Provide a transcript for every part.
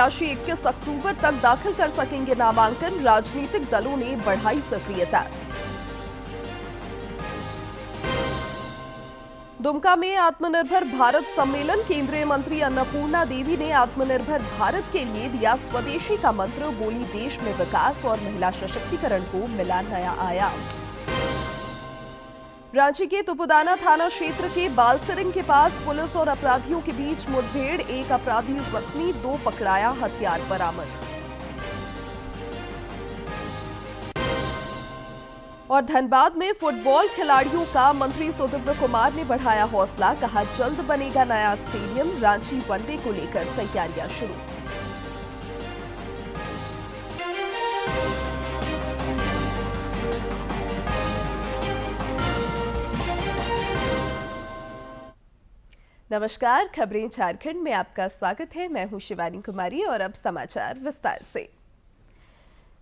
प्रत्याशी 21 अक्टूबर तक दाखिल कर सकेंगे नामांकन, राजनीतिक दलों ने बढ़ाई सक्रियता। दुमका में आत्मनिर्भर भारत सम्मेलन, केंद्रीय मंत्री अन्नपूर्णा देवी ने आत्मनिर्भर भारत के लिए दिया स्वदेशी का मंत्र, बोली देश में विकास और महिला सशक्तिकरण को मिला नया आयाम। रांची के तुपुदाना थाना क्षेत्र के बालसरिंग के पास पुलिस और अपराधियों के बीच मुठभेड़, एक अपराधी जख्मी, 2 पकड़ाया, हथियार बरामद। और धनबाद में फुटबॉल खिलाड़ियों का मंत्री सुदिव्य कुमार ने बढ़ाया हौसला, कहा जल्द बनेगा नया स्टेडियम, रांची वनडे को लेकर तैयारियां शुरू। नमस्कार, खबरें झारखंड में आपका स्वागत है। मैं हूं शिवानी कुमारी और अब समाचार विस्तार से।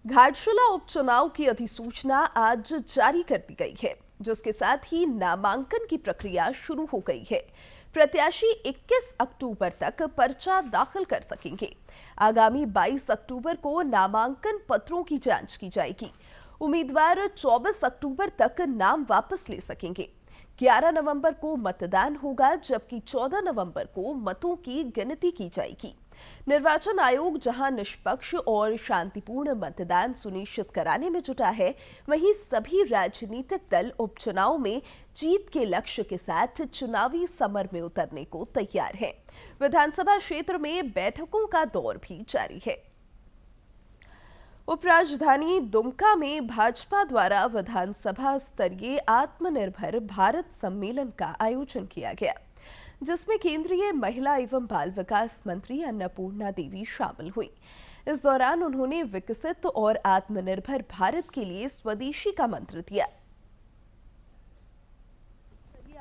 घाटशिला उपचुनाव की अधिसूचना आज जारी कर दी गई है, जिसके साथ ही नामांकन की प्रक्रिया शुरू हो गई है। प्रत्याशी 21 अक्टूबर तक पर्चा दाखिल कर सकेंगे। आगामी 22 अक्टूबर को नामांकन पत्रों की जांच की जाएगी। उम्मीदवार 24 अक्टूबर तक नाम वापस ले सकेंगे। 11 नवंबर को मतदान होगा, जबकि 14 नवंबर को मतों की गिनती की जाएगी। निर्वाचन आयोग जहां निष्पक्ष और शांतिपूर्ण मतदान सुनिश्चित कराने में जुटा है, वहीं सभी राजनीतिक दल उपचुनाव में जीत के लक्ष्य के साथ चुनावी समर में उतरने को तैयार हैं। विधानसभा क्षेत्र में बैठकों का दौर भी जारी है। उपराजधानी दुमका में भाजपा द्वारा विधानसभा स्तरीय आत्मनिर्भर भारत सम्मेलन का आयोजन किया गया, जिसमें केंद्रीय महिला एवं बाल विकास मंत्री अन्नपूर्णा देवी शामिल हुई। इस दौरान उन्होंने विकसित और आत्मनिर्भर भारत के लिए स्वदेशी का मंत्र दिया।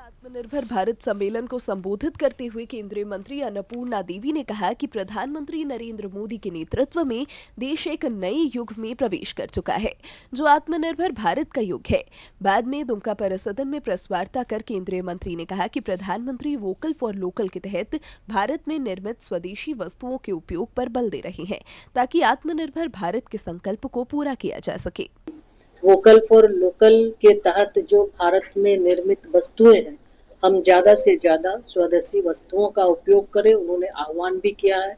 आत्मनिर्भर भारत सम्मेलन को संबोधित करते हुए केंद्रीय मंत्री अन्नपूर्णा देवी ने कहा कि प्रधानमंत्री नरेंद्र मोदी के नेतृत्व में देश एक नए युग में प्रवेश कर चुका है, जो आत्मनिर्भर भारत का युग है। बाद में दुमका परिसदन में प्रेस वार्ता कर केंद्रीय मंत्री ने कहा कि प्रधानमंत्री वोकल फॉर लोकल के तहत भारत में निर्मित स्वदेशी वस्तुओं के उपयोग पर बल दे रहे हैं, ताकि आत्मनिर्भर भारत के संकल्प को पूरा किया जा सके। वोकल फॉर लोकल के तहत जो भारत में निर्मित वस्तुएं हैं, हम ज्यादा से ज्यादा स्वदेशी वस्तुओं का उपयोग करें, उन्होंने आह्वान भी किया है।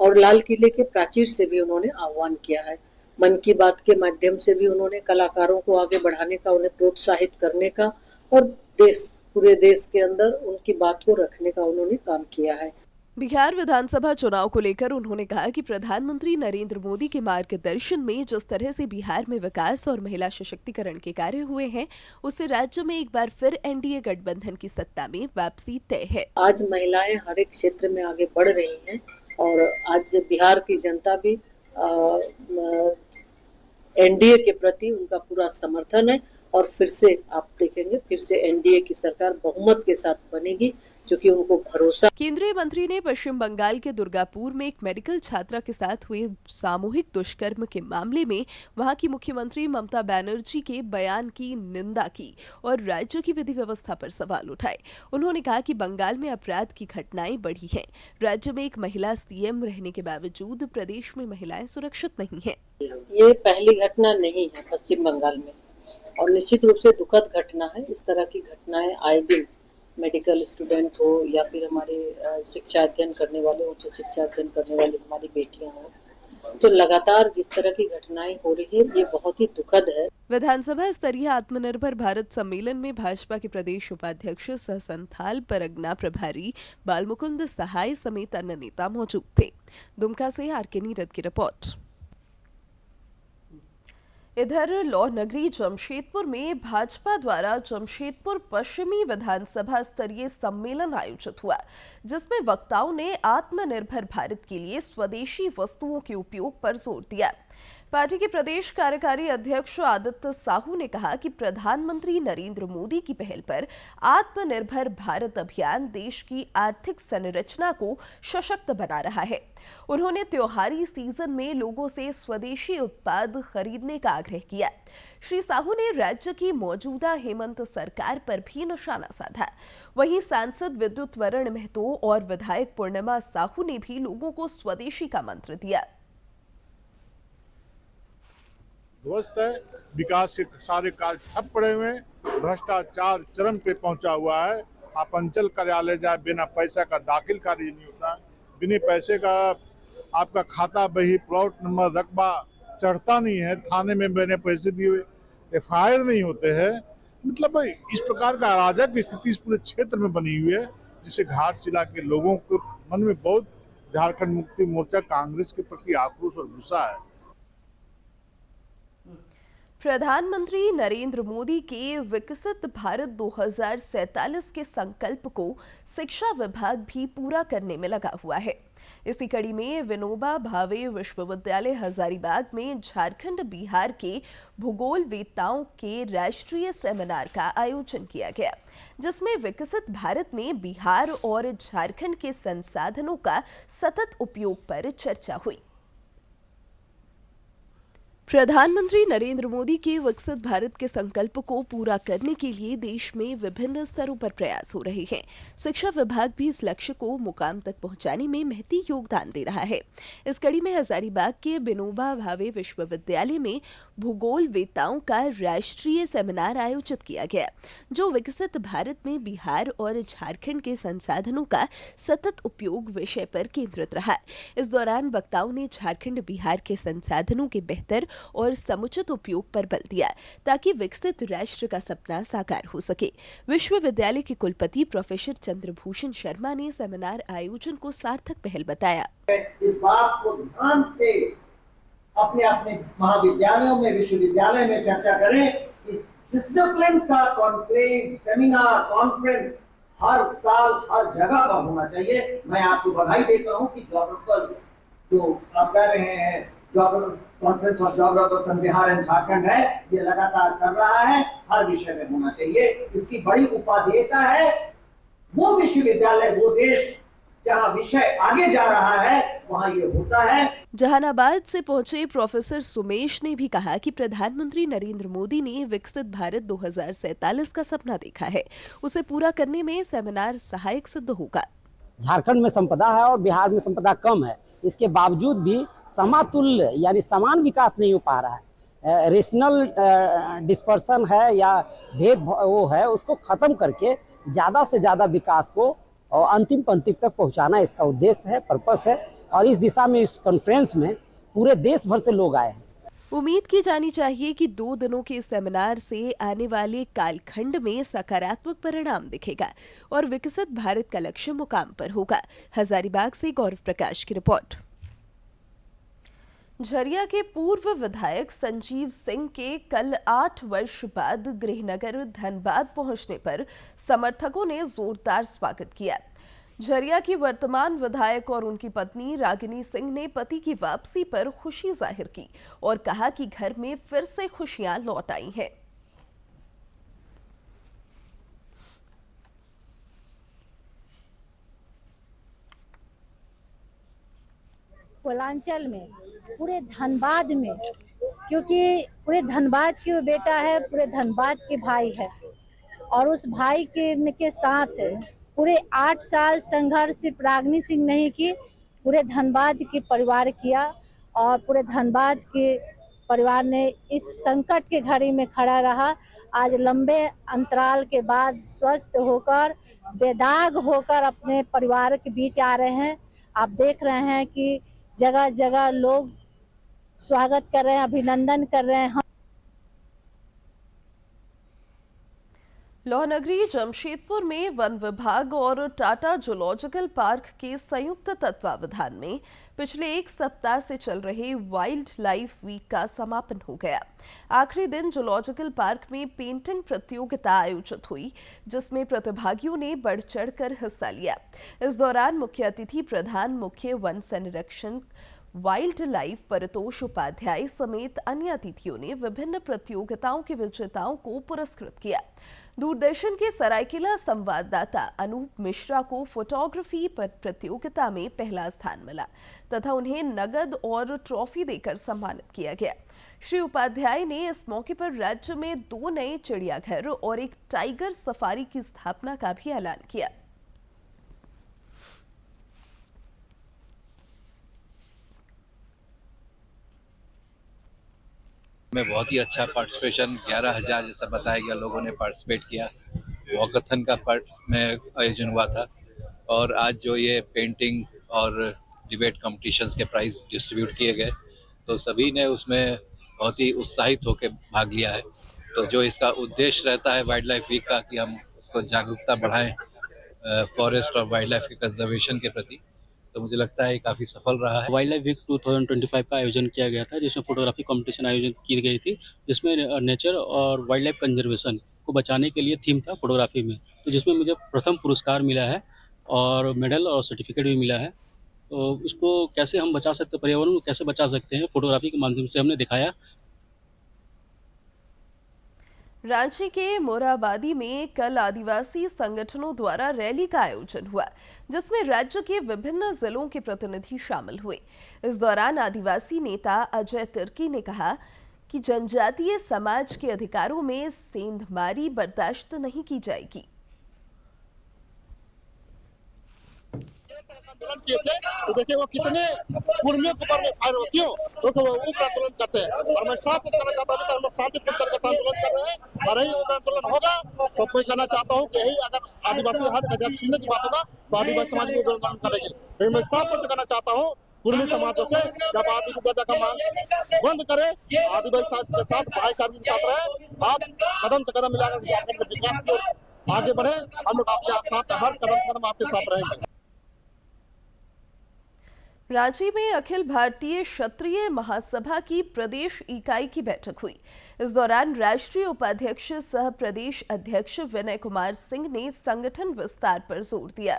और लाल किले के प्राचीर से भी उन्होंने आह्वान किया है। मन की बात के माध्यम से भी उन्होंने कलाकारों को आगे बढ़ाने का, उन्हें प्रोत्साहित करने का और पूरे देश के अंदर उनकी बात को रखने का उन्होंने काम किया है। बिहार विधानसभा चुनाव को लेकर उन्होंने कहा कि प्रधानमंत्री नरेंद्र मोदी के मार्गदर्शन में जिस तरह से बिहार में विकास और महिला सशक्तिकरण के कार्य हुए हैं, उससे राज्य में एक बार फिर एनडीए गठबंधन की सत्ता में वापसी तय है। आज महिलाएं हर एक क्षेत्र में आगे बढ़ रही हैं और आज बिहार की जनता भी एनडीए के प्रति उनका पूरा समर्थन है और फिर से आप देखेंगे, फिर से एनडीए की सरकार बहुमत के साथ बनेगी, क्योंकि उनको भरोसा। केंद्रीय मंत्री ने पश्चिम बंगाल के दुर्गापुर में एक मेडिकल छात्रा के साथ हुए सामूहिक दुष्कर्म के मामले में वहां की मुख्यमंत्री ममता बनर्जी के बयान की निंदा की और राज्य की विधि व्यवस्था पर सवाल उठाए। उन्होंने कहा कि बंगाल में अपराध की घटनाएं बढ़ी हैं। राज्य में एक महिला सीएम रहने के बावजूद प्रदेश में महिलाएं सुरक्षित नहीं है। ये पहली घटना नहीं है पश्चिम बंगाल में और निश्चित रूप से दुखद घटना है। इस तरह की घटनाएं आए दिन, मेडिकल स्टूडेंट हो या फिर हमारे शिक्षा अध्ययन करने वाले, उच्च शिक्षा अध्ययन करने वाली हमारी बेटियां हो, तो लगातार जिस तरह की घटनाएं हो रही है, ये बहुत ही दुखद है। विधानसभा स्तरीय आत्मनिर्भर भारत सम्मेलन में भाजपा के प्रदेश उपाध्यक्ष सह संथाल परगना प्रभारी बालमुकुंद सहाय समेत अन्य नेता मौजूद थे। दुमका से आरके नीरद की रिपोर्ट। इधर लौह नगरी जमशेदपुर में भाजपा द्वारा जमशेदपुर पश्चिमी विधानसभा स्तरीय सम्मेलन आयोजित हुआ, जिसमें वक्ताओं ने आत्मनिर्भर भारत के लिए स्वदेशी वस्तुओं के उपयोग पर जोर दिया। पार्टी के प्रदेश कार्यकारी अध्यक्ष आदित्य साहू ने कहा कि प्रधानमंत्री नरेंद्र मोदी की पहल पर आत्मनिर्भर भारत अभियान देश की आर्थिक संरचना को सशक्त बना रहा है। उन्होंने त्योहारी सीजन में लोगों से स्वदेशी उत्पाद खरीदने का आग्रह किया। श्री साहू ने राज्य की मौजूदा हेमंत सरकार पर भी निशाना साधा। वहीं सांसद विद्युत वरण महतो और विधायक पूर्णिमा साहू ने भी लोगों को स्वदेशी का मंत्र दिया। ध्वस्त है, विकास के सारे कार्य ठप पड़े हुए हैं, भ्रष्टाचार चरम पे पहुंचा हुआ है। आप अंचल कार्यालय जाए, बिना पैसा का दाखिल कार्य नहीं होता, बिना पैसे का आपका खाता बही प्लॉट नंबर रकबा चढ़ता नहीं है, थाने में मैंने पैसे दिए हुए FIR नहीं होते हैं। मतलब इस प्रकार का अराजक स्थिति इस पूरे क्षेत्र में बनी हुई है, जिससे घाटशिला के लोगों के मन में बहुत झारखंड मुक्ति मोर्चा कांग्रेस के प्रति आक्रोश और गुस्सा है। प्रधानमंत्री नरेंद्र मोदी के विकसित भारत 2047 के संकल्प को शिक्षा विभाग भी पूरा करने में लगा हुआ है। इसी कड़ी में विनोबा भावे विश्वविद्यालय हजारीबाग में झारखंड बिहार के भूगोल वेत्ताओं के राष्ट्रीय सेमिनार का आयोजन किया गया, जिसमें विकसित भारत में बिहार और झारखंड के संसाधनों का सतत उपयोग पर चर्चा हुई। प्रधानमंत्री नरेंद्र मोदी के विकसित भारत के संकल्प को पूरा करने के लिए देश में विभिन्न स्तरों पर प्रयास हो रहे हैं। शिक्षा विभाग भी इस लक्ष्य को मुकाम तक पहुंचाने में महती योगदान दे रहा है। इस कड़ी में हजारीबाग के विनोबा भावे विश्वविद्यालय में भूगोल वेत्ताओं का राष्ट्रीय सेमिनार आयोजित किया गया, जो विकसित भारत में बिहार और झारखंड के संसाधनों का सतत उपयोग विषय पर केंद्रित रहा। इस दौरान वक्ताओं ने झारखंड बिहार के संसाधनों के बेहतर और समुचित उपयोग पर बल दिया, ताकि विकसित राष्ट्र का सपना साकार हो सके। विश्वविद्यालय के कुलपति प्रोफेसर चंद्रभूषण शर्मा ने सेमिनार आयोजन को सार्थक पहल बताया। इस बात को ध्यान से अपने अपने महाविद्यालयों में, विश्वविद्यालय में चर्चा करें। इस डिसिप्लिन का कॉन्क्लेव, सेमिनार, कॉन्फ्रेंस हर साल हर जगह पर होना चाहिए। मैं आपको बधाई देता हूं कि ज्योग्राफिकल जो आप कह रहे हैं conference of geographical Bihar and Jharkhand है, ये लगातार कर रहा है, हर विषय में होना चाहिए। इसकी बड़ी उपादेयता है वो विश्वविद्यालय, वो देश जहाँ विषय आगे जा रहा है वहाँ ये होता है। जहानाबाद से पहुंचे प्रोफेसर सुमेश ने भी कहा कि प्रधानमंत्री नरेंद्र मोदी ने विकसित भारत 2047 का सपना देखा है, उसे पूरा करने में सेमिनार सहायक सिद्ध होगा। झारखंड में संपदा है और बिहार में संपदा कम है, इसके बावजूद भी समातुल्य यानी समान विकास नहीं हो पा रहा है। रेशनल डिस्पर्सन है या भेद वो है, उसको खत्म करके ज़्यादा से ज़्यादा विकास को और अंतिम पंक्ति तक पहुंचाना इसका उद्देश्य है, पर्पस है। और इस दिशा में इस कॉन्फ्रेंस में पूरे देश भर से लोग आए हैं। उम्मीद की जानी चाहिए कि 2 दिनों के सेमिनार से आने वाले कालखंड में सकारात्मक परिणाम दिखेगा और विकसित भारत का लक्ष्य मुकाम पर होगा। हजारीबाग से गौरव प्रकाश की रिपोर्ट। झरिया के पूर्व विधायक संजीव सिंह के कल 8 वर्ष बाद गृहनगर धनबाद पहुंचने पर समर्थकों ने जोरदार स्वागत किया। झरिया की वर्तमान विधायक और उनकी पत्नी रागिनी सिंह ने पति की वापसी पर खुशी जाहिर की और कहा कि घर में फिर से खुशियां लौट आई हैं। पूर्वांचल में, पूरे धनबाद में, क्योंकि पूरे धनबाद के बेटा है, पूरे धनबाद के भाई है और उस भाई के साथ पूरे 8 साल संघर्ष सिर्फ रागिनी सिंह नहीं की, पूरे धनबाद के परिवार किया और पूरे धनबाद के परिवार ने इस संकट के घड़ी में खड़ा रहा। आज लंबे अंतराल के बाद स्वस्थ होकर, बेदाग होकर अपने परिवार के बीच आ रहे हैं। आप देख रहे हैं कि जगह जगह लोग स्वागत कर रहे हैं, अभिनंदन कर रहे हैं। लोहनगरी जमशेदपुर में वन विभाग और टाटा जूलॉजिकल पार्क के संयुक्त तत्वावधान में पिछले 1 सप्ताह से चल रहे वाइल्ड लाइफ वीक का समापन हो गया। आखिरी दिन जूलॉजिकल पार्क में पेंटिंग प्रतियोगिता आयोजित हुई, जिसमें प्रतिभागियों ने बढ़ चढ़कर हिस्सा लिया। इस दौरान मुख्य अतिथि प्रधान मुख्य वन संरक्षण वाइल्ड लाइफ परितोष उपाध्याय समेत अन्य अतिथियों ने विभिन्न प्रतियोगिताओं के विजेताओं को पुरस्कृत किया। दूरदर्शन के सरायकेला संवाददाता अनूप मिश्रा को फोटोग्राफी पर प्रतियोगिता में पहला स्थान मिला तथा उन्हें नगद और ट्रॉफी देकर सम्मानित किया गया। श्री उपाध्याय ने इस मौके पर राज्य में 2 नए चिड़ियाघर और एक टाइगर सफारी की स्थापना का भी ऐलान किया। में बहुत ही अच्छा पार्टिसिपेशन 11,000 जैसा बताया गया लोगों ने पार्टिसिपेट किया। वॉकथन का में आयोजन हुआ था और आज जो ये पेंटिंग और डिबेट कॉम्पिटिशन्स के प्राइज डिस्ट्रीब्यूट किए गए तो सभी ने उसमें बहुत ही उत्साहित होकर भाग लिया है। तो जो इसका उद्देश्य रहता है वाइल्ड लाइफ वीक का कि हम उसको जागरूकता बढ़ाएं फॉरेस्ट और वाइल्ड लाइफ के कंजर्वेशन के प्रति, तो मुझे लगता है काफ़ी सफल रहा है। वाइल्ड लाइफ वीक 2025 का आयोजन किया गया था जिसमें फोटोग्राफी कंपटीशन आयोजित की गई थी, जिसमें नेचर और वाइल्ड लाइफ कंजर्वेशन को बचाने के लिए थीम था फोटोग्राफी में, तो जिसमें मुझे प्रथम पुरस्कार मिला है और मेडल और सर्टिफिकेट भी मिला है। तो इसको कैसे हम बचा सकते हैं, पर्यावरण को कैसे बचा सकते हैं, फोटोग्राफी के माध्यम से हमने दिखाया। रांची के मोरहाबादी में कल आदिवासी संगठनों द्वारा रैली का आयोजन हुआ जिसमें राज्य के विभिन्न जिलों के प्रतिनिधि शामिल हुए। इस दौरान आदिवासी नेता अजय तिर्की ने कहा कि जनजातीय समाज के अधिकारों में सेंधमारी बर्दाश्त नहीं की जाएगी। आंदोलन किए थे तो देखिए वो कितने कुर्मियों के ऊपर में फायर होती हो वो उग्र आंदोलन करते हैं। और मैं साथ कहना चाहता हूँ हम शांतिपूर्ण तरीके से आंदोलन कर रहे हैं और यही उग्र आंदोलन होगा। तो मैं कहना चाहता हूँ कि यही अगर आदिवासी हक छीनने की बात होगा तो आदिवासी समाज भी उग्र आंदोलन करेगी। लेकिन मैं साफ कहना चाहता हूँ कुर्मी समाजों से जब आदि विद्या का मांग बंद करे, आदिवासी समाज के साथ भाईचारे के साथ रहे, आप कदम से कदम मिलाकर झारखंड के विकास को आगे बढ़े, हम लोग आपके साथ हर कदम से कदम आपके साथ रहेंगे। रांची में अखिल भारतीय क्षत्रिय महासभा की प्रदेश इकाई की बैठक हुई। इस दौरान राष्ट्रीय उपाध्यक्ष सह प्रदेश अध्यक्ष विनय कुमार सिंह ने संगठन विस्तार पर जोर दिया।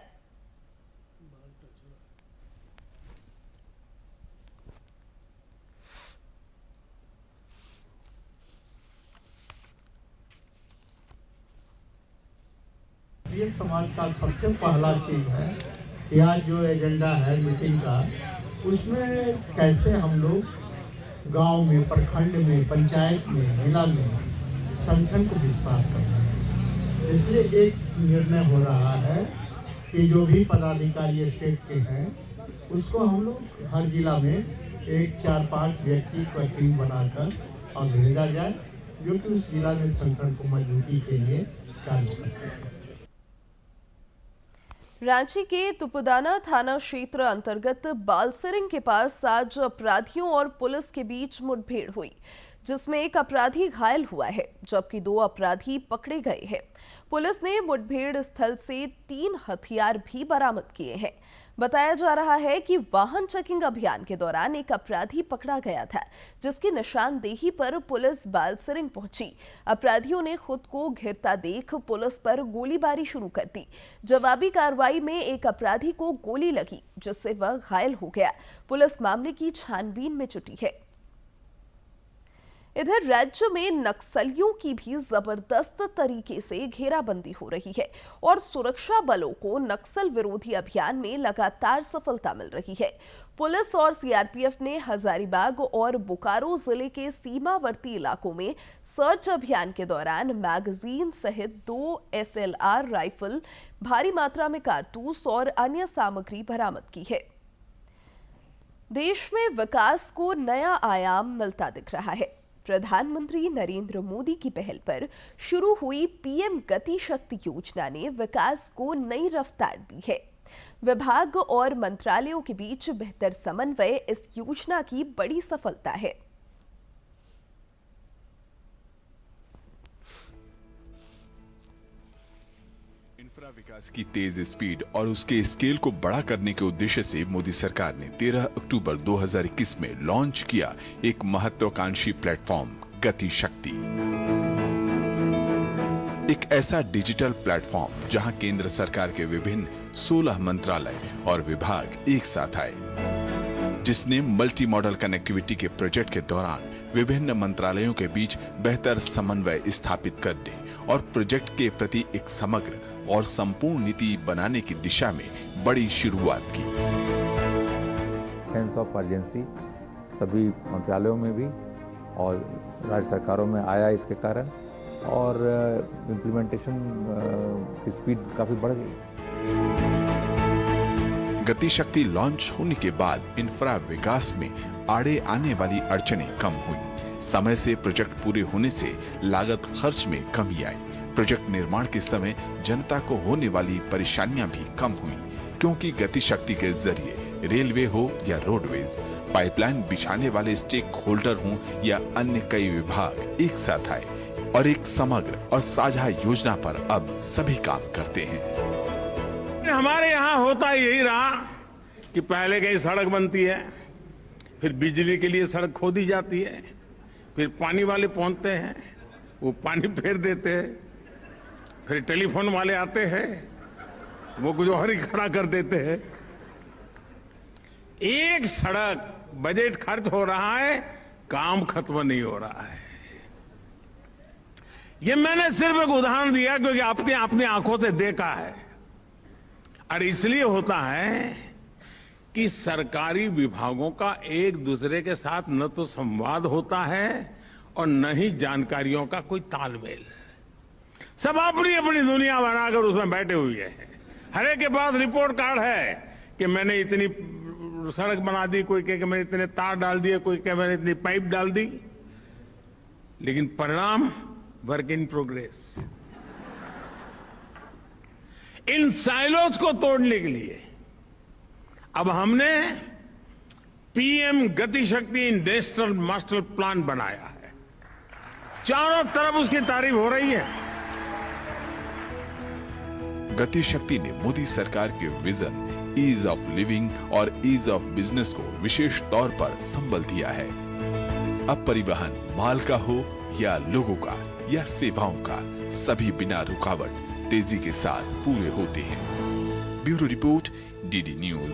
क्षत्रिय समाज का सबसे पहला चीज है यह जो एजेंडा है मीटिंग का, उसमें कैसे हम लोग गांव में, प्रखंड में, पंचायत में, जिला में संगठन को विस्तार कर सकें। इसलिए एक निर्णय हो रहा है कि जो भी पदाधिकारी स्टेट के हैं उसको हम लोग हर जिला में एक 4-5 व्यक्ति का टीम बनाकर और भेजा जाए जो कि उस जिला में संगठन को मजबूती के लिए कार्य कर सके। रांची के तुपुदाना थाना क्षेत्र अंतर्गत बालसरिंग के पास आज अपराधियों और पुलिस के बीच मुठभेड़ हुई जिसमें एक अपराधी घायल हुआ है जबकि 2 अपराधी पकड़े गए हैं। पुलिस ने मुठभेड़ स्थल से 3 हथियार भी बरामद किए हैं। बताया जा रहा है कि वाहन चेकिंग अभियान के दौरान एक अपराधी पकड़ा गया था जिसकी निशानदेही पर पुलिस बालसरिंग पहुंची। अपराधियों ने खुद को घिरता देख पुलिस पर गोलीबारी शुरू कर दी। जवाबी कार्रवाई में एक अपराधी को गोली लगी जिससे वह घायल हो गया। पुलिस मामले की छानबीन में जुटी है। इधर राज्य में नक्सलियों की भी जबरदस्त तरीके से घेराबंदी हो रही है और सुरक्षा बलों को नक्सल विरोधी अभियान में लगातार सफलता मिल रही है। पुलिस और सीआरपीएफ ने हजारीबाग और बोकारो जिले के सीमावर्ती इलाकों में सर्च अभियान के दौरान मैगजीन सहित 2 SLR राइफल, भारी मात्रा में कारतूस और अन्य सामग्री बरामद की है। देश में विकास को नया आयाम मिलता दिख रहा है। प्रधानमंत्री नरेंद्र मोदी की पहल पर शुरू हुई पीएम गति शक्ति योजना ने विकास को नई रफ्तार दी है। विभाग और मंत्रालयों के बीच बेहतर समन्वय इस योजना की बड़ी सफलता है। इंफ्रा विकास की तेज स्पीड और उसके स्केल को बड़ा करने के उद्देश्य से मोदी सरकार ने 13 अक्टूबर 2021 में लॉन्च किया एक महत्वाकांक्षी प्लेटफॉर्म गति शक्ति। एक ऐसा डिजिटल प्लेटफॉर्म जहां केंद्र सरकार के विभिन्न 16 मंत्रालय और विभाग एक साथ आए। जिसने मल्टी मॉडल कनेक्टिविटी के प्रोजेक्ट के दौरान विभिन्न मंत्रालयों के बीच बेहतर समन्वय स्थापित करने और प्रोजेक्ट के प्रति एक समग्र और संपूर्ण नीति बनाने की दिशा में बड़ी शुरुआत की। सेंस ऑफ अर्जेंसी सभी मंत्रालयों में भी और राज्य सरकारों में आया इसके कारण, और इम्प्लीमेंटेशन की स्पीड काफी बढ़ गई। गति शक्ति लॉन्च होने के बाद इंफ्रा विकास में आड़े आने वाली अड़चनें कम हुई। समय से प्रोजेक्ट पूरे होने से लागत खर्च में कमी आई। प्रोजेक्ट निर्माण के समय जनता को होने वाली परेशानियां भी कम हुई, क्योंकि गति शक्ति के जरिए रेलवे हो या रोडवेज, पाइपलाइन बिछाने वाले स्टेक होल्डर हों या अन्य कई विभाग एक साथ आए और एक समग्र और साझा योजना पर अब सभी काम करते हैं। हमारे यहाँ होता यही रहा कि पहले कहीं सड़क बनती है, फिर बिजली के लिए सड़क खोदी जाती है, फिर पानी वाले पहुंचते हैं, वो पानी फेर देते हैं, फिर टेलीफोन वाले आते हैं, वो कुछ और ही खड़ा कर देते हैं। एक सड़क बजट खर्च हो रहा है, काम खत्म नहीं हो रहा है। ये मैंने सिर्फ एक उदाहरण दिया क्योंकि आपने अपनी आंखों से देखा है, और इसलिए होता है कि सरकारी विभागों का एक दूसरे के साथ न तो संवाद होता है और न ही जानकारियों का कोई तालमेल। सब अपनी अपनी दुनिया बनाकर उसमें बैठे हुए हैं। हर एक के पास रिपोर्ट कार्ड है कि मैंने इतनी सड़क बना दी, कोई कहे कि मैंने इतने तार डाल दिए, कोई कहे मैंने इतनी पाइप डाल दी, लेकिन परिणाम work in progress. In silos को तोड़ने के लिए अब हमने पीएम गति शक्ति नेशनल मास्टर प्लान बनाया है। चारों तरफ उसकी तारीफ हो रही है। गति शक्ति ने मोदी सरकार के विजन ईज ऑफ लिविंग और ईज ऑफ बिजनेस को विशेष तौर पर संबल दिया है। अब परिवहन माल का हो या लोगों का या सेवाओं का, सभी बिना रुकावट तेजी के साथ पूरे होते हैं। Bureau report, DD news.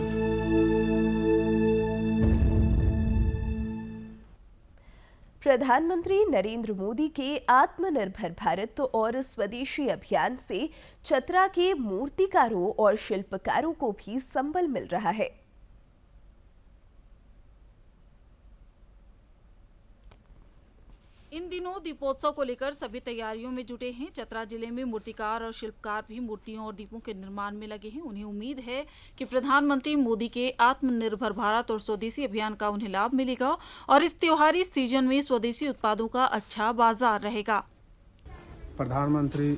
प्रधानमंत्री नरेंद्र मोदी के आत्मनिर्भर भारत और स्वदेशी अभियान से चतरा के मूर्तिकारों और शिल्पकारों को भी संबल मिल रहा है। इन दिनों दीपोत्सव को लेकर सभी तैयारियों में जुटे हैं। चतरा जिले में मूर्तिकार और शिल्पकार भी मूर्तियों और दीपों के निर्माण में लगे हैं। उन्हें उम्मीद है कि प्रधानमंत्री मोदी के आत्मनिर्भर भारत और स्वदेशी अभियान का उन्हें लाभ मिलेगा और इस त्योहारी सीजन में स्वदेशी उत्पादों का अच्छा बाजार रहेगा। प्रधानमंत्री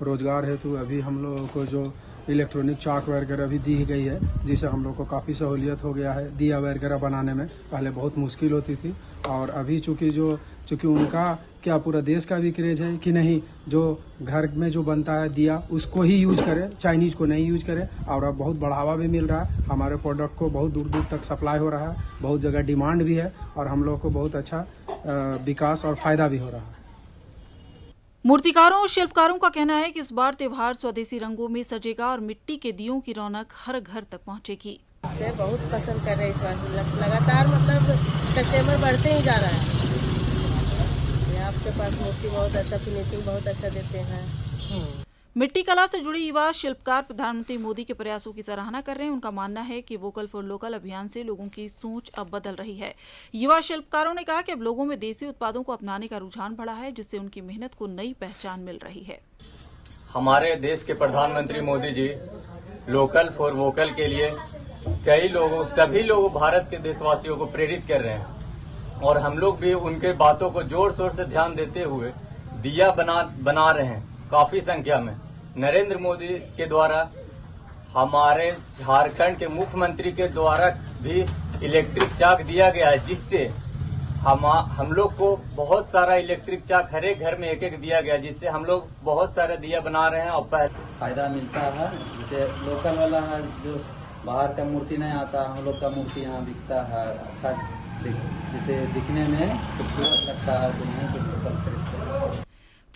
रोजगार हेतु अभी हम लोगों को जो इलेक्ट्रॉनिक चाक वगैरह भी दी गई है, जिससे हम लोग को काफ़ी सहूलियत हो गया है। दिया वगैरह बनाने में पहले बहुत मुश्किल होती थी, और अभी चूँकि उनका क्या पूरा देश का भी क्रेज है कि नहीं, जो घर में जो बनता है दिया उसको ही यूज करें, चाइनीज को नहीं यूज करें। और अब बहुत बढ़ावा भी मिल रहा है, हमारे प्रोडक्ट को बहुत दूर दूर तक सप्लाई हो रहा है, बहुत जगह डिमांड भी है, और हम लोग को बहुत अच्छा विकास और फायदा भी हो रहा है। मूर्तिकारों और शिल्पकारों का कहना है कि इस बार त्योहार स्वदेशी रंगों में सजेगा और मिट्टी के दियों की रौनक हर घर तक पहुंचेगी। से बहुत पसंद कर रहे हैं इस बार से, लगातार मतलब कस्टमर बढ़ते ही जा रहा है। आपके पास मूर्ति बहुत अच्छा, फिनिशिंग बहुत अच्छा देते हैं। मिट्टी कला से जुड़े युवा शिल्पकार प्रधानमंत्री मोदी के प्रयासों की सराहना कर रहे हैं। उनका मानना है कि वोकल फॉर लोकल अभियान से लोगों की सोच अब बदल रही है। युवा शिल्पकारों ने कहा कि अब लोगों में देसी उत्पादों को अपनाने का रुझान बढ़ा है, जिससे उनकी मेहनत को नई पहचान मिल रही है। हमारे देश के प्रधानमंत्री Modi ji local for vocal के लिए कई लोगों, सभी लोग भारत के देशवासियों को प्रेरित कर रहे हैं, और हम लोग भी उनके बातों को जोर शोर से ध्यान देते हुए दिया बना रहे हैं काफी संख्या में। नरेंद्र मोदी के द्वारा, हमारे झारखंड के मुख्यमंत्री के द्वारा भी इलेक्ट्रिक चाक दिया गया है, जिससे हम लोग को बहुत सारा इलेक्ट्रिक चाक हर एक घर में एक एक दिया गया, जिससे हम लोग बहुत सारे दिया बना रहे हैं और फायदा मिलता है। जैसे लोकल वाला है, जो बाहर का मूर्ति नहीं आता, हम लोग का मूर्ति यहाँ बिकता है, अच्छा जिसे दिखने में खूबसूरत लगता है, तो नहीं तो लोकल खरीदते हैं।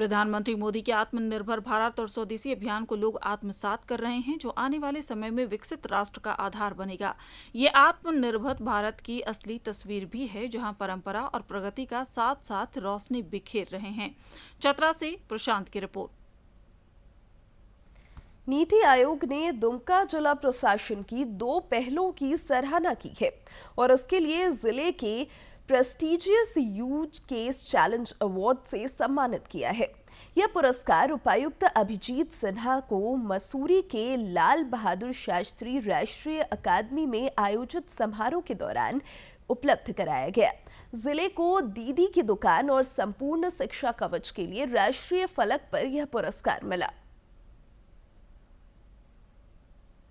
प्रधानमंत्री मोदी के आत्मनिर्भर भारत और स्वदेशी अभियान को लोग आत्मसात कर रहे हैं, जो आने वाले समय में विकसित राष्ट्र का आधार बनेगा। ये आत्मनिर्भर भारत की असली तस्वीर भी है, जहां परंपरा और प्रगति का साथ साथ रोशनी बिखेर रहे हैं। चतरा से प्रशांत की रिपोर्ट। नीति आयोग ने दुमका जिला प्रशासन की 2 पहलों की सराहना की है और उसके लिए जिले के prestigious use case challenge award से सम्मानित किया है। यह पुरस्कार उपायुक्त अभिजीत सिन्हा को मसूरी के लाल बहादुर शास्त्री राष्ट्रीय अकादमी में आयोजित समारोह के दौरान उपलब्ध कराया गया। जिले को दीदी की दुकान और संपूर्ण शिक्षा कवच के लिए राष्ट्रीय फलक पर यह पुरस्कार मिला।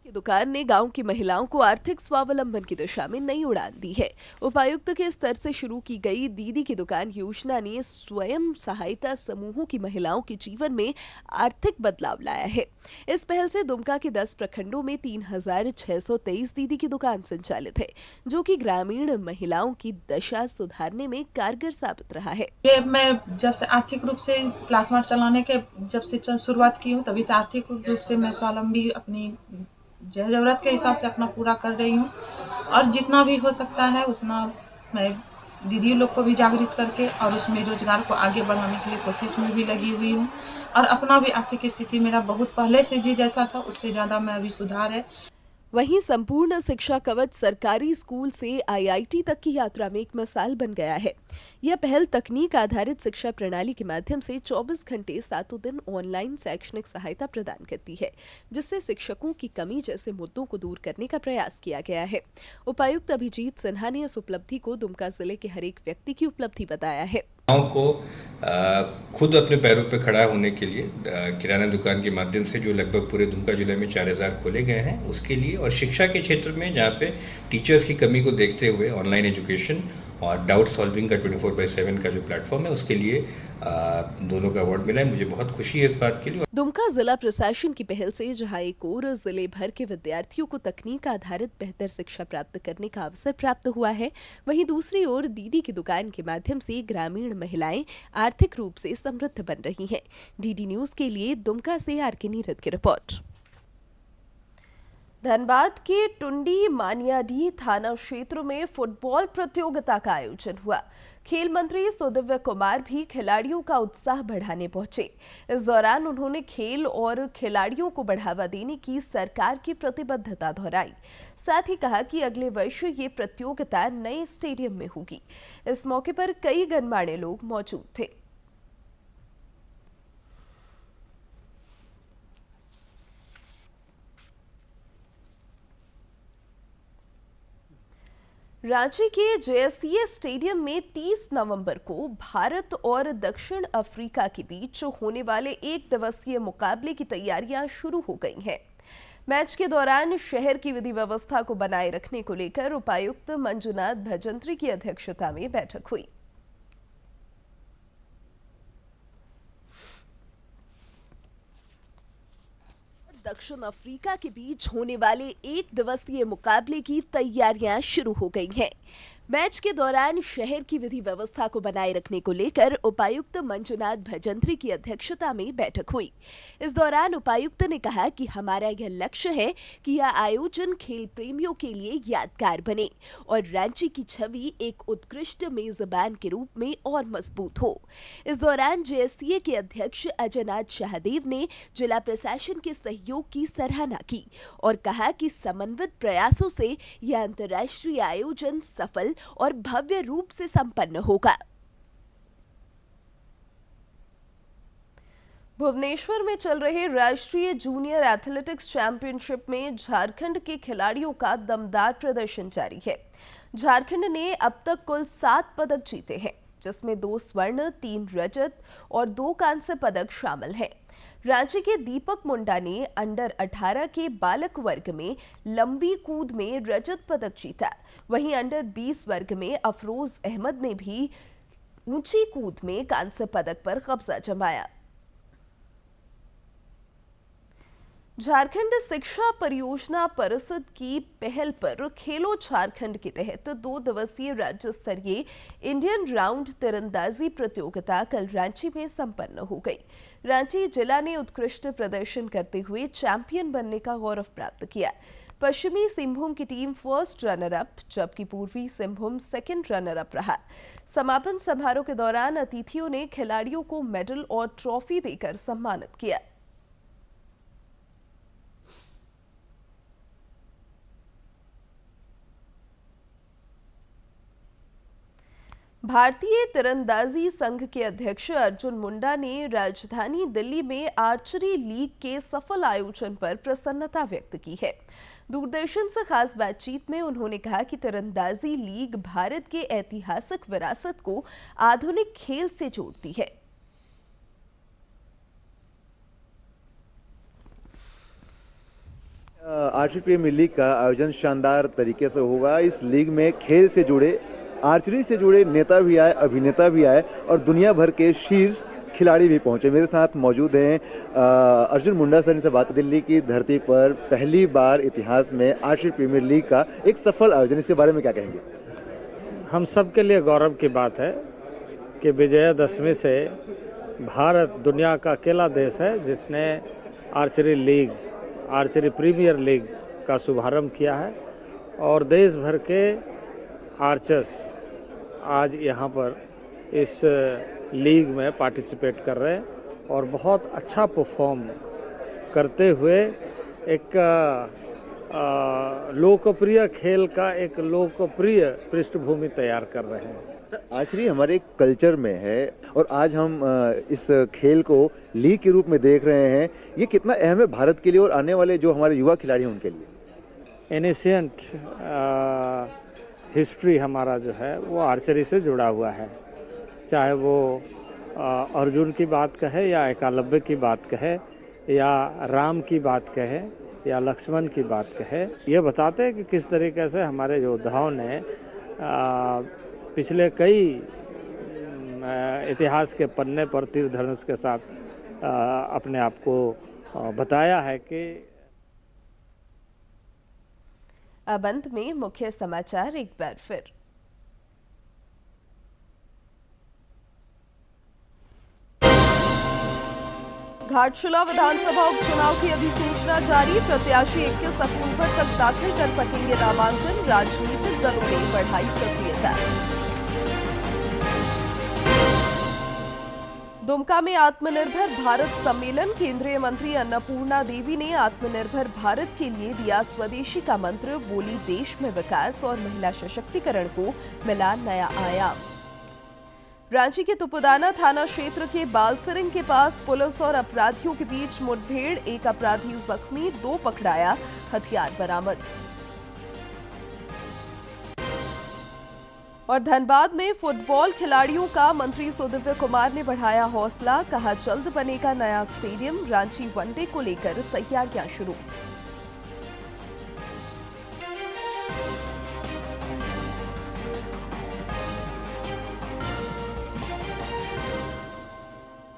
दुकान ने गांव की महिलाओं को आर्थिक स्वावलंबन की दिशा में नई उड़ान दी है। उपायुक्त के स्तर से शुरू की गई दीदी की दुकान योजना ने स्वयं सहायता समूहों की महिलाओं के जीवन में आर्थिक बदलाव लाया है। इस पहल से दुमका के 10 प्रखंडों में 3623 दीदी की दुकान संचालित है, जो कि ग्रामीण महिलाओं की दशा सुधारने में कारगर साबित रहा है। ये मैं जब से आर्थिक रूप से प्लास्मा चलाने के जब से शुरुआत की हूँ, तभी से आर्थिक रूप से मैं स्वावलंबी अपनी जरूरत के हिसाब से अपना पूरा कर रही हूँ और जितना भी हो सकता है उतना मैं दीदी लोग को भी जागृत करके और उसमें रोजगार को आगे बढ़ाने के लिए कोशिश में भी लगी हुई हूँ और अपना भी आर्थिक स्थिति मेरा बहुत पहले से जी जैसा था उससे ज़्यादा मैं अभी सुधार है। वहीं संपूर्ण शिक्षा कवच सरकारी स्कूल से आईआईटी तक की यात्रा में एक मिसाल बन गया है। यह पहल तकनीक आधारित शिक्षा प्रणाली के माध्यम से 24 घंटे 7 दिन ऑनलाइन शैक्षणिक सहायता प्रदान करती है, जिससे शिक्षकों की कमी जैसे मुद्दों को दूर करने का प्रयास किया गया है। उपायुक्त अभिजीत सिन्हा ने इस उपलब्धि को दुमका जिले के हर एक व्यक्ति की उपलब्धि बताया है। गाँव को खुद अपने पैरों पर खड़ा होने के लिए किराना दुकान के माध्यम से जो लगभग पूरे दुमका जिले में 4000 खोले गए हैं उसके लिए, और शिक्षा के क्षेत्र में जहाँ पे टीचर्स की कमी को देखते हुए ऑनलाइन एजुकेशन और डाउट सॉल्विंग का 24/7 का जो प्लेटफॉर्म है उसके लिए दोनों का अवार्ड मिला है। मुझे बहुत खुशी है इस बात के लिए। दुमका जिला प्रशासन की पहल से जहां एक ओर जिले भर के विद्यार्थियों को तकनीक आधारित बेहतर शिक्षा प्राप्त करने का अवसर प्राप्त हुआ है, वहीं दूसरी ओर दीदी की दुकान के माध्यम से ग्रामीण महिलाएं आर्थिक रूप से समृद्ध बन रही हैं। डीडी न्यूज के लिए दुमका से आरके नीरद की रिपोर्ट। धनबाद के टुंडी मानियाडीह थाना क्षेत्र में फुटबॉल प्रतियोगिता का आयोजन हुआ। खेल मंत्री सुदिव्य कुमार भी खिलाड़ियों का उत्साह बढ़ाने पहुंचे। इस दौरान उन्होंने खेल और खिलाड़ियों को बढ़ावा देने की सरकार की प्रतिबद्धता दोहराई। साथ ही कहा कि अगले वर्ष ये प्रतियोगिता नए स्टेडियम में होगी। इस मौके पर कई गणमान्य लोग मौजूद थे। रांची के जेएससीए स्टेडियम में 30 नवंबर को भारत और दक्षिण अफ्रीका के बीच होने वाले 1 दिवसीय मुकाबले की तैयारियां शुरू हो गई हैं। मैच के दौरान शहर की विधि व्यवस्था को बनाए रखने को लेकर उपायुक्त मंजुनाथ भजंत्री की अध्यक्षता में बैठक हुई। दक्षिण अफ्रीका के बीच होने वाले 1 दिवसीय मुकाबले की तैयारियां शुरू हो गई हैं। मैच के दौरान शहर की विधि व्यवस्था को बनाए रखने को लेकर उपायुक्त मंजुनाथ भजंत्री की अध्यक्षता में बैठक हुई। इस दौरान उपायुक्त ने कहा कि हमारा यह लक्ष्य है कि यह आयोजन खेल प्रेमियों के लिए यादगार बने और रांची की छवि एक उत्कृष्ट मेजबान के रूप में और मजबूत हो। इस दौरान जेएससीए के अध्यक्ष अजयनाथ शाहदेव ने जिला प्रशासन के सहयोग की सराहना की और कहा कि समन्वित प्रयासों से यह अंतर्राष्ट्रीय आयोजन सफल और भव्य रूप से संपन्न होगा। भुवनेश्वर में चल रहे राष्ट्रीय जूनियर एथलेटिक्स चैंपियनशिप में झारखंड के खिलाड़ियों का दमदार प्रदर्शन जारी है। झारखंड ने अब तक कुल 7 पदक जीते हैं, जिसमें 2 स्वर्ण, 3 रजत और 2 कांस्य पदक शामिल हैं। रांची के दीपक मुंडा ने अंडर 18 के बालक वर्ग में लंबी कूद में रजत पदक जीता। वहीं अंडर 20 वर्ग में अफरोज अहमद ने भी ऊंची कूद में कांस्य पदक पर कब्जा जमाया। झारखंड शिक्षा परियोजना परिषद की पहल पर खेलो झारखंड के तहत 2 दिवसीय राज्य स्तरीय इंडियन राउंड तीरंदाजी प्रतियोगिता कल रांची में संपन्न हो गई। रांची जिला ने उत्कृष्ट प्रदर्शन करते हुए चैंपियन बनने का गौरव प्राप्त किया। पश्चिमी सिंहभूम की टीम फर्स्ट रनर अप जबकि पूर्वी सिंहभूम सेकंड रनर अप रहा। समापन समारोह के दौरान अतिथियों ने खिलाड़ियों को मेडल और ट्रॉफी देकर सम्मानित किया। भारतीय तीरंदाजी संघ के अध्यक्ष अर्जुन मुंडा ने राजधानी दिल्ली में आर्चरी लीग के सफल आयोजन पर प्रसन्नता व्यक्त की है। दूरदर्शन से खास बातचीत में उन्होंने कहा कि तीरंदाजी लीग भारत के ऐतिहासिक विरासत को आधुनिक खेल से जोड़ती है। आर्चरी प्रीमियर लीग का आयोजन शानदार तरीके से होगा। इस लीग में खेल से जुड़े, आर्चरी से जुड़े नेता भी आए, अभिनेता भी आए और दुनिया भर के शीर्ष खिलाड़ी भी पहुंचे। मेरे साथ मौजूद हैं अर्जुन मुंडा सर। से बात, दिल्ली की धरती पर पहली बार इतिहास में आर्चरी प्रीमियर लीग का एक सफल आयोजन, इसके बारे में क्या कहेंगे? हम सब के लिए गौरव की बात है कि विजयादशमी से भारत दुनिया का अकेला देश है जिसने archery league, archery premier league का शुभारंभ किया है और देश भर के आर्चर्स आज यहाँ पर इस लीग में पार्टिसिपेट कर रहे हैं और बहुत अच्छा परफॉर्म करते हुए एक लोकप्रिय खेल का एक लोकप्रिय पृष्ठभूमि तैयार कर रहे हैं। आर्चरी हमारे कल्चर में है और आज हम इस खेल को लीग के रूप में देख रहे हैं। ये कितना अहम है भारत के लिए और आने वाले जो हमारे युवा खिलाड़ी हैं उनके लिए? एनिशियंट हिस्ट्री हमारा जो है वो आर्चरी से जुड़ा हुआ है। चाहे वो अर्जुन की बात कहे या एकलव्य की बात कहे या राम की बात कहे या लक्ष्मण की बात कहे, ये बताते हैं कि किस तरीके से हमारे योद्धाओं ने पिछले कई इतिहास के पन्ने पर तीर धनुष के साथ अपने आप को बताया है कि। अब अंत में मुख्य समाचार एक बार फिर। घाटशिला विधानसभा उपचुनाव की अधिसूचना जारी। प्रत्याशी 21 अक्टूबर तक दाखिल कर सकेंगे नामांकन। राजनीतिक दलों ने बढ़ाई सक्रियता। दुमका में आत्मनिर्भर भारत सम्मेलन। केंद्रीय मंत्री अन्नपूर्णा देवी ने आत्मनिर्भर भारत के लिए दिया स्वदेशी का मंत्र। बोली, देश में विकास और महिला सशक्तिकरण को मिला नया आयाम। रांची के तुपुदाना थाना क्षेत्र के बालसरिंग के पास पुलिस और अपराधियों के बीच मुठभेड़। एक अपराधी जख्मी, 2 पकड़ाया, हथियार बरामद। और धनबाद में फुटबॉल खिलाड़ियों का मंत्री सुदिव्य कुमार ने बढ़ाया हौसला। कहा, जल्द बनेगा नया स्टेडियम। रांची वनडे को लेकर तैयारियां शुरू।